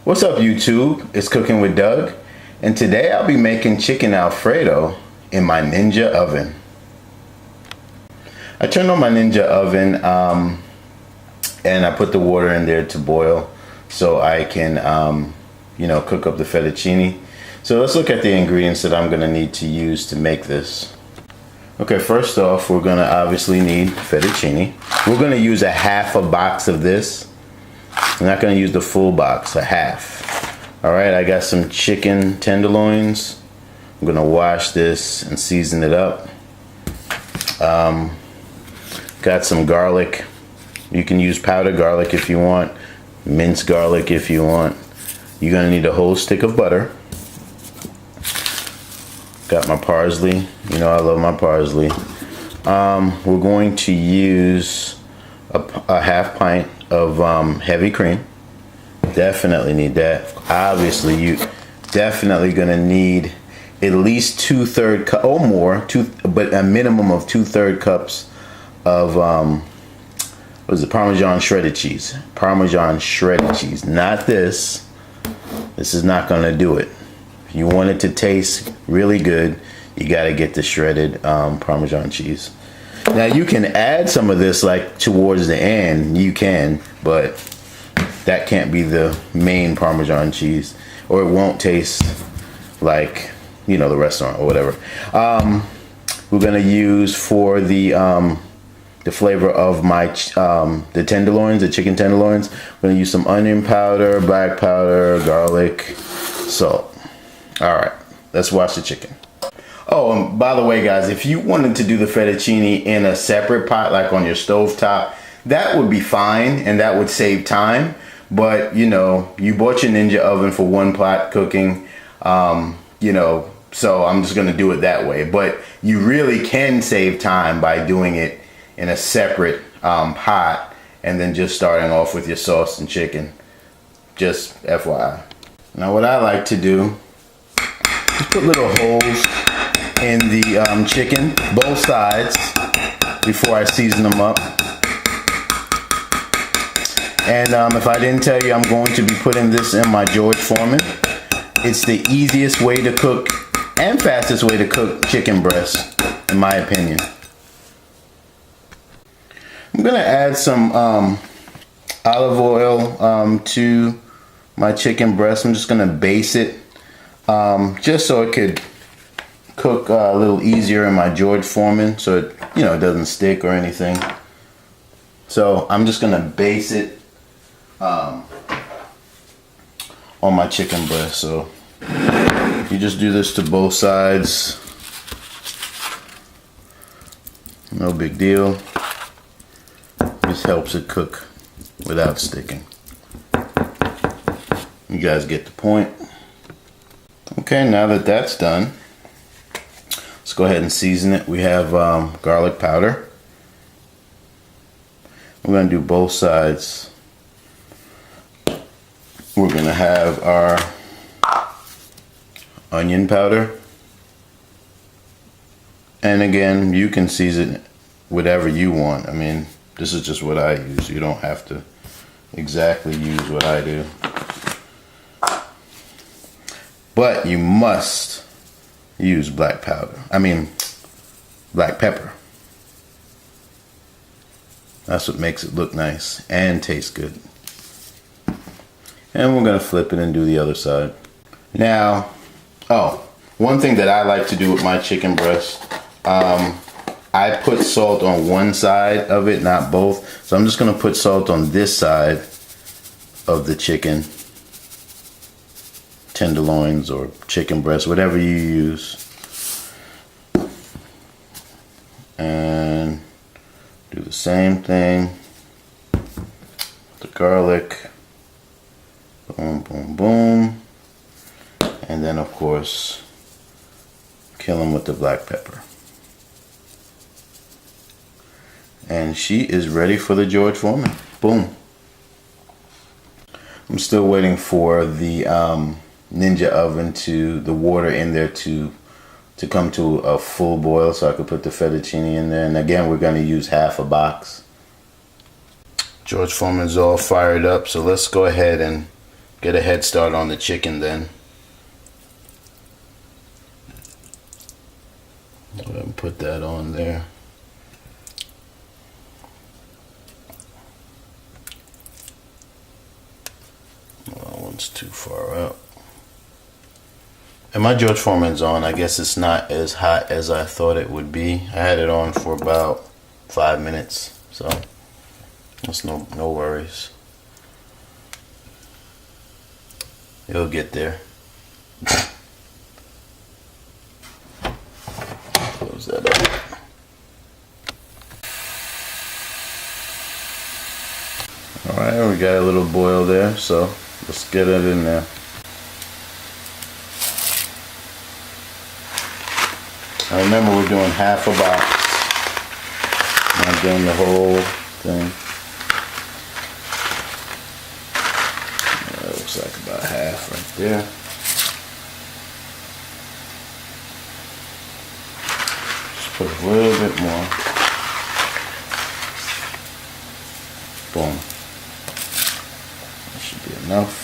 What's up, YouTube? It's Cooking with Doug, and today I'll be making chicken Alfredo in my Ninja oven. I turned on my Ninja oven and I put the water in there to boil so I can cook up the fettuccine. So let's look at the ingredients that I'm going to need to use to make this. Okay, first off, we're going to obviously need fettuccine. We're going to use a half a box of this. I'm not going to use the full box, a half. All right, I got some chicken tenderloins. I'm going to wash this and season it up. Got some garlic. You can use powdered garlic if you want, minced garlic if you want. You're going to need a whole stick of butter. Got my parsley. You know I love my parsley. We're going to use a half pint of heavy cream. Definitely need that. Obviously, you definitely gonna need at least 2/3 cup or more, but a minimum of 2/3 cups of what is it? Parmesan shredded cheese. Parmesan shredded cheese. Not this. This is not gonna do it. If you want it to taste really good, you gotta get the shredded Parmesan cheese. Now you can add some of this like towards the end, you can, but that can't be the main Parmesan cheese, or it won't taste like, you know, the restaurant or whatever. We're gonna use for the flavor of my the tenderloins, the chicken tenderloins. We're gonna use some onion powder, black powder, garlic, salt. All right, let's wash the chicken. Oh, and by the way, guys, if you wanted to do the fettuccine in a separate pot, like on your stove top, that would be fine and that would save time. But, you know, you bought your Ninja oven for one pot cooking, so I'm just going to do it that way. But you really can save time by doing it in a separate pot and then just starting off with your sauce and chicken. Just FYI. Now, what I like to do is put little holes in the chicken, both sides, before I season them up. And if I didn't tell you, I'm going to be putting this in my George Foreman. It's the easiest way to cook and fastest way to cook chicken breast, in my opinion. I'm gonna add some olive oil to my chicken breast. I'm just gonna baste it just so it could cook a little easier in my George Foreman, so it, you know, it doesn't stick or anything. So I'm just gonna baste it on my chicken breast. So you just do this to both sides. No big deal. This helps it cook without sticking. You guys get the point. Okay, now that that's done, let's go ahead and season it. We have garlic powder. We're going to do both sides. We're going to have our onion powder. And again, you can season it whatever you want. I mean, this is just what I use. You don't have to exactly use what I do. But you must use black pepper. That's what makes it look nice and taste good. And we're gonna flip it and do the other side. Now, one thing that I like to do with my chicken breast, I put salt on one side of it, not both. So I'm just gonna put salt on this side of the chicken tenderloins or chicken breast, whatever you use. And do the same thing. The garlic. Boom, boom, boom. And then, of course, kill them with the black pepper. And she is ready for the George Foreman. Boom. I'm still waiting for the Ninja oven the water in there to come to a full boil so I could put the fettuccine in there. And again, we're going to use half a box. George Foreman's all fired up, so let's go ahead and get a head start on the chicken then. Go ahead and put that on there. Well, that one's too far up. And my George Foreman's on. I guess it's not as hot as I thought it would be. I had it on for about 5 minutes, so that's no worries. It'll get there. Close that up. Alright, we got a little boil there, so let's get it in there. Now remember, we're doing half a box, not doing the whole thing. That looks like about half right there. Just put a little bit more. Boom. That should be enough.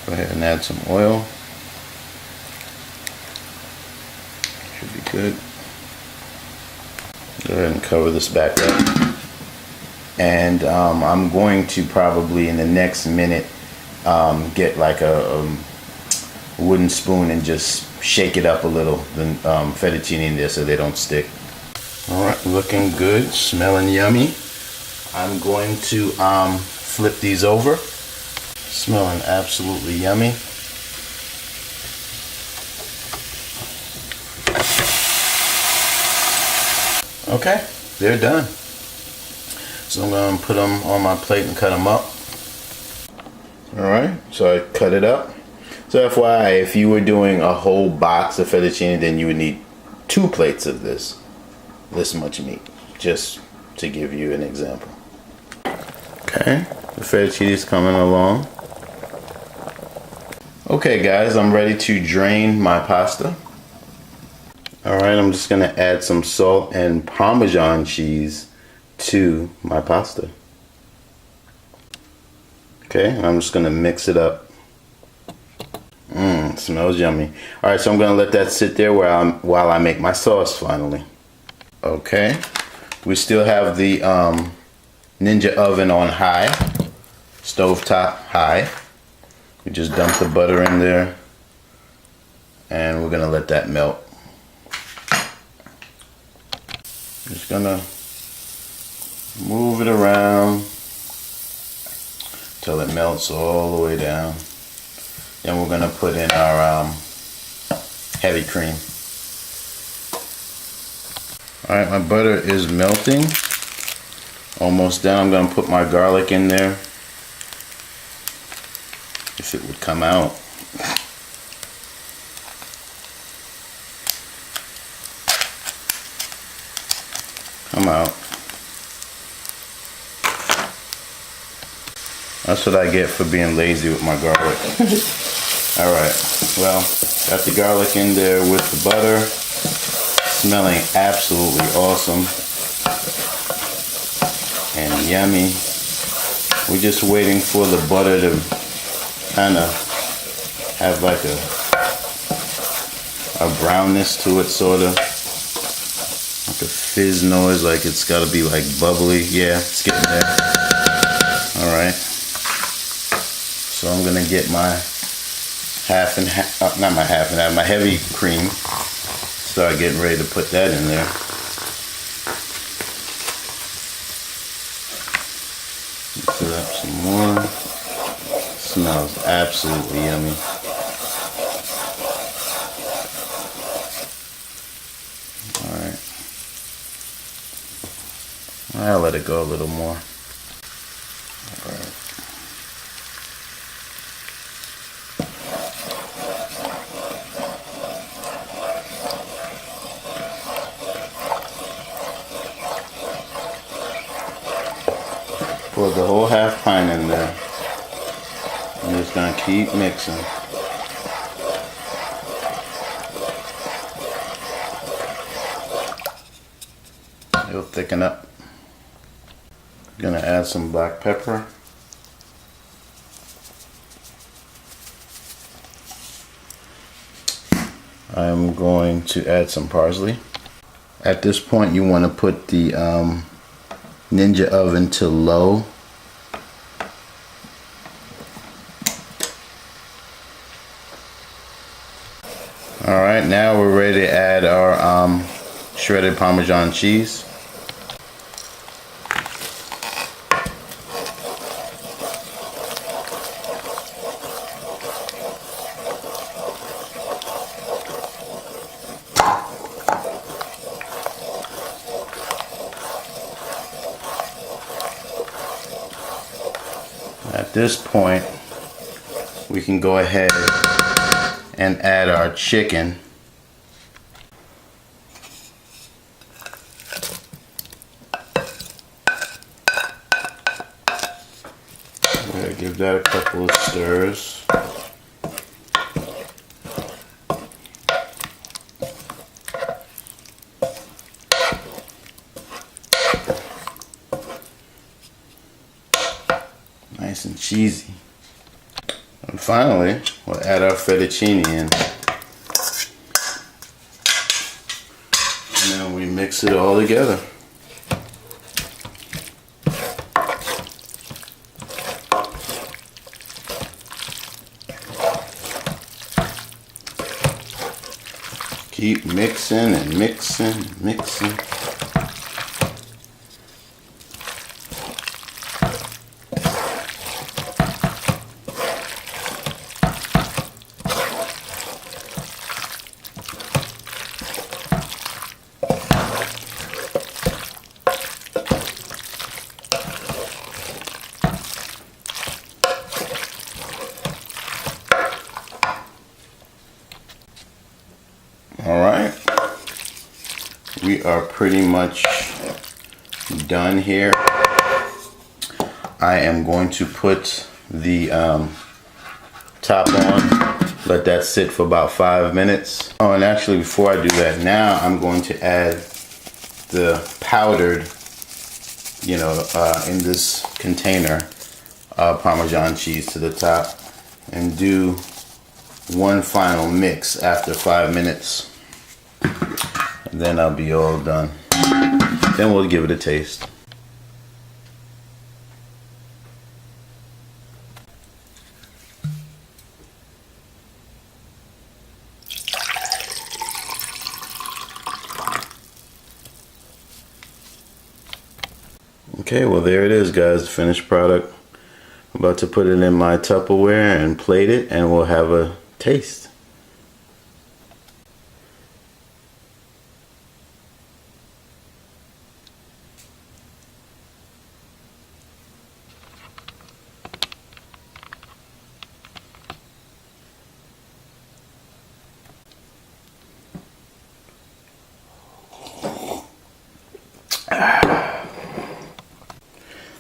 Go ahead and add some oil. Should be good. Go ahead and cover this back up. And I'm going to probably in the next minute get like a wooden spoon and just shake it up a little, the fettuccine in there so they don't stick. Alright, looking good, smelling yummy. I'm going to flip these over. Smelling absolutely yummy. Okay, they're done. So I'm going to put them on my plate and cut them up. Alright, so I cut it up. So FYI, if you were doing a whole box of fettuccine, then you would need 2 plates of this much meat, just to give you an example. Okay, the fettuccine is coming along. Okay guys, I'm ready to drain my pasta. Alright, I'm just going to add some salt and Parmesan cheese to my pasta. Okay, I'm just going to mix it up. It smells yummy. Alright, so I'm going to let that sit there while I make my sauce finally. Okay, we still have the Ninja oven on high, stovetop high. We just dump the butter in there and we're going to let that melt. Just gonna move it around till it melts all the way down. Then we're gonna put in our heavy cream. Alright, my butter is melting. Almost done. I'm gonna put my garlic in there. If it would come out. Come out. That's what I get for being lazy with my garlic. Alright, well, got the garlic in there with the butter. Smelling absolutely awesome. And yummy. We're just waiting for the butter to kind of have like a brownness to it, sort of. Like a fizz noise, like it's got to be like bubbly. Yeah, it's getting there. Alright. So I'm going to get my my heavy cream. Start getting ready to put that in there. Mix it up some more. Smells absolutely yummy. Alright. I'll let it go a little more. Alright. Pour the whole half pint in there. I'm just going to keep mixing. It'll thicken up. Gonna add some black pepper. I'm going to add some parsley. At this point, you want to put the Ninja oven to low. Alright, now we're ready to add our shredded Parmesan cheese. At this point, we can go ahead and add our chicken. We're gonna give that a couple of stirs. Nice and cheesy. And finally, we'll add our fettuccine in. And then we mix it all together. Keep mixing and mixing and mixing. Alright, we are pretty much done here. I am going to put the top on, let that sit for about 5 minutes. Oh, and actually before I do that, now I'm going to add the powdered, in this container, Parmesan cheese to the top, and do one final mix after 5 minutes. And then I'll be all done. Then we'll give it a taste. Okay, well there it is, guys, the finished product. I'm about to put it in my Tupperware and plate it, and we'll have a taste.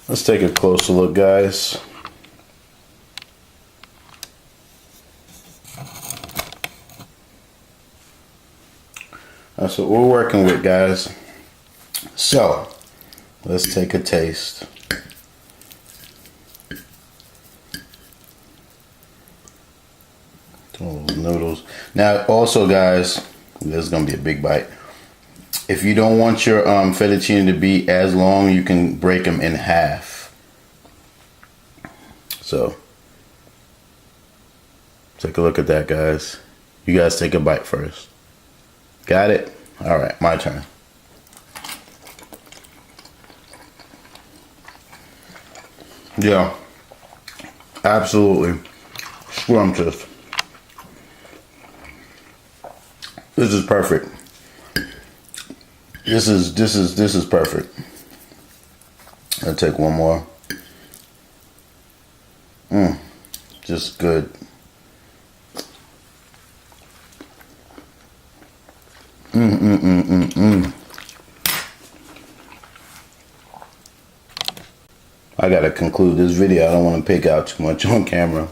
Let's take a closer look, guys. That's what we're working with, guys. So, let's take a taste. Those noodles. Now, also, guys, this is gonna be a big bite. If you don't want your fettuccine to be as long, you can break them in half. So, take a look at that, guys. You guys take a bite first. Got it? All right, my turn. Yeah, absolutely scrumptious. This is perfect. This is perfect. I'll take one more. Just good. I gotta conclude this video. I don't want to pick out too much on camera.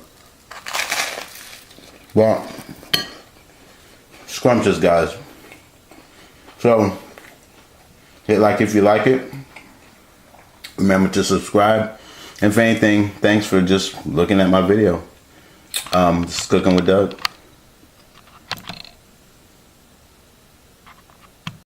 Well, scrumptious, guys. So, hit like if you like it. Remember to subscribe. And if anything, thanks for just looking at my video. This is Cooking with Doug.